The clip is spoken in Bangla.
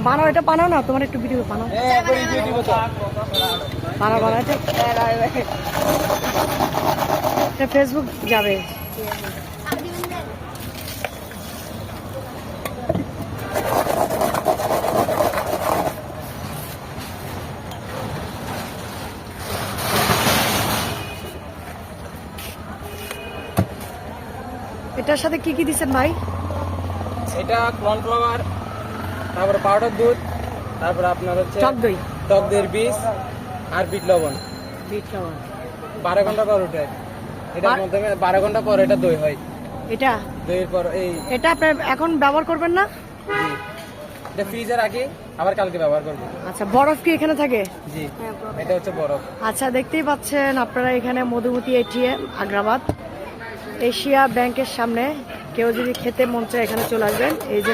বানাও, এটা বানাও না, তোমার একটু ভিডিও বানাও, বানাও বানাও, এটা ফেসবুক যাবে। এটার সাথে কি কি দিচ্ছেন ভাই? এটা কর্নফ্লাওয়ার, তারপরে পাউডার দুধ, তারপরে আপনার হচ্ছে টক দই, টক দইয়ের বীজ আর বিট লবণ। বিট লবণ 12 ঘন্টা পর ওঠে, এটার মাধ্যমে 12 ঘন্টা পর এটা দই হয়। এটা দইয়ের পর এই এটা আপনি এখন ব্যবহার করবেন না? জি, এটা ফ্রিজে রাখি, আবার কালকে ব্যবহার করব। আচ্ছা, বরফ কি এখানে থাকে? জি, এটা হচ্ছে বরফ। আচ্ছা, দেখতেই পাচ্ছেন আপনারা এখানে মধুমতি এটিএম আগ্রাবাদ এশিয়া ব্যাংকের সামনে। কেউ যদি খেতে মন চায় এখানে চলে আসবেন। এই যে